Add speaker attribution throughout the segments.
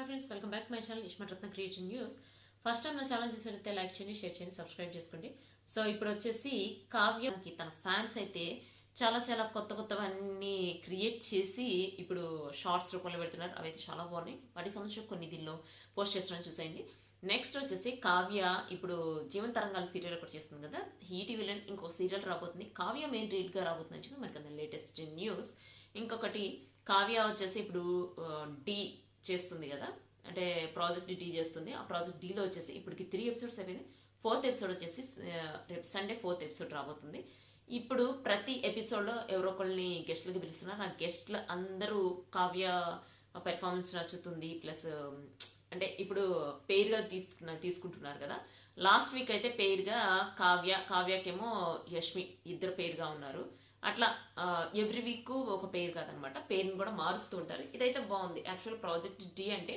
Speaker 1: Hi friends, welcome back my channel Ishmaratna creative news. First time నా channel చూసినట్లయితే like చేయండి, share చేయండి, subscribe చేసుకోండి. సో ఇప్పుడు వచ్చేసి కావ్యకి తన ఫ్యాన్స్ అయితే చాలా చాలా కొత్త కొత్తవన్నీ క్రియేట్ చేసి ఇప్పుడు షార్ట్స్ రూపంలో పెడుతున్నారు. అవి అయితే చాలా బాగున్నాయి. వాటికి సంబంధించిన కొన్ని దీనిలో పోస్ట్ చేస్తున్నాను, చూసేయండి. నెక్స్ట్ వచ్చేసి కావ్య ఇప్పుడు జీవన్ తరంగాలు సీరియల్ ఒకటి చేస్తుంది కదా, ఈటీవీలో ఇంకో సీరియల్ రాబోతుంది. కావ్య మెయిన్ లీడ్ గా రాబోతుంది అని చెప్పి మనకి అంత లేటెస్ట్ న్యూస్. ఇంకొకటి కావ్య వచ్చేసి ఇప్పుడు డి చేస్తుంది కదా, అంటే ప్రాజెక్ట్ డి చేస్తుంది. ఆ ప్రాజెక్ట్ డీలో వచ్చేసి ఇప్పటికి 3 ఎపిసోడ్స్ అయిపోయినాయి. 4th ఎపిసోడ్ వచ్చేసి రేపు సండే 4th ఎపిసోడ్ రాబోతుంది. ఇప్పుడు ప్రతి ఎపిసోడ్లో ఎవరో ఒకళ్ళని గెస్ట్లకి పిలుస్తున్నారు. ఆ గెస్ట్లు అందరూ కావ్య పెర్ఫార్మెన్స్ నచ్చుతుంది. ప్లస్ అంటే ఇప్పుడు పేరుగా తీసుకుంటున్నారు కదా. లాస్ట్ వీక్ అయితే పేరుగా కావ్యకేమో యష్మి ఇద్దరు పేరుగా ఉన్నారు. అట్లా ఎవ్రీ వీక్ ఒక పేరు కాదనమాట, పేరుని కూడా మారుస్తూ ఉంటారు. ఇదైతే బాగుంది. యాక్చువల్ ప్రాజెక్ట్ డి అంటే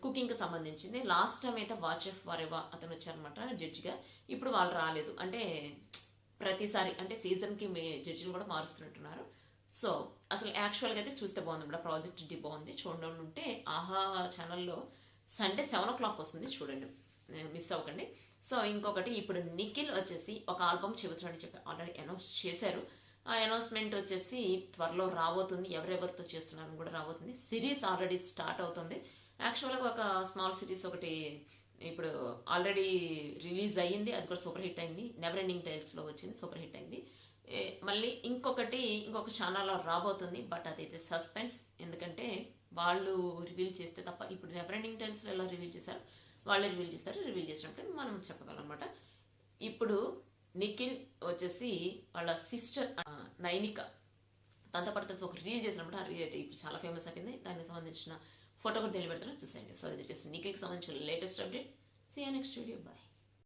Speaker 1: కుకింగ్ కి సంబంధించింది. లాస్ట్ టైం అయితే వాచ్ ఎఫ్ వరెవా అతను వచ్చారనమాట జడ్జిగా. ఇప్పుడు వాళ్ళు రాలేదు. అంటే ప్రతిసారి అంటే సీజన్ కి జడ్జిలు కూడా మారుస్తున్నట్టున్నారు. సో అసలు యాక్చువల్గా అయితే చూస్తే బాగుంది అనమాట. ప్రాజెక్ట్ డి బాగుంది. చూడండి ఉంటే ఆహా ఛానల్లో సండే 7 o'clock వస్తుంది, చూడండి, మిస్ అవ్వకండి. సో ఇంకొకటి ఇప్పుడు నిఖిల్ వచ్చేసి ఒక ఆల్బమ్ చెబుతున్నాడని చెప్పి ఆల్రెడీ అనౌన్స్ చేశారు. ఆ అనౌన్స్మెంట్ వచ్చేసి త్వరలో రాబోతుంది. ఎవరెవరితో చేస్తున్నారని కూడా రాబోతుంది. సిరీస్ ఆల్రెడీ స్టార్ట్ అవుతుంది. యాక్చువల్గా ఒక స్మాల్ సిరీస్ ఒకటి ఇప్పుడు ఆల్రెడీ రిలీజ్ అయ్యింది. అది కూడా సూపర్ హిట్ అయింది. నెవర్ ఎండింగ్ టైల్స్లో వచ్చింది, సూపర్ హిట్ అయింది. మళ్ళీ ఇంకొక ఛానల్లో రాబోతుంది. బట్ అదైతే సస్పెన్స్, ఎందుకంటే వాళ్ళు రివీల్ చేస్తే తప్ప. ఇప్పుడు నెవర్ ఎండింగ్ టైల్స్లో ఎలా రివీల్ చేశారు, వాళ్ళే రివీల్ చేశారు. రివీల్ చేసినప్పుడు మనం చెప్పగలం అనమాట. ఇప్పుడు నిఖిల్ వచ్చేసి వాళ్ళ సిస్టర్ నైనిక తనతో పాటు కలిసి ఒక రీల్ చేసినప్పుడు ఆ రీల్ అయితే ఇప్పుడు చాలా ఫేమస్ అయిపోయింది. దానికి సంబంధించిన ఫోటో కూడా తెలియబెడతారో చూసేయండి. సో ఇది వచ్చేసి నిఖిల్కి సంబంధించిన latest update. See you next video. Bye.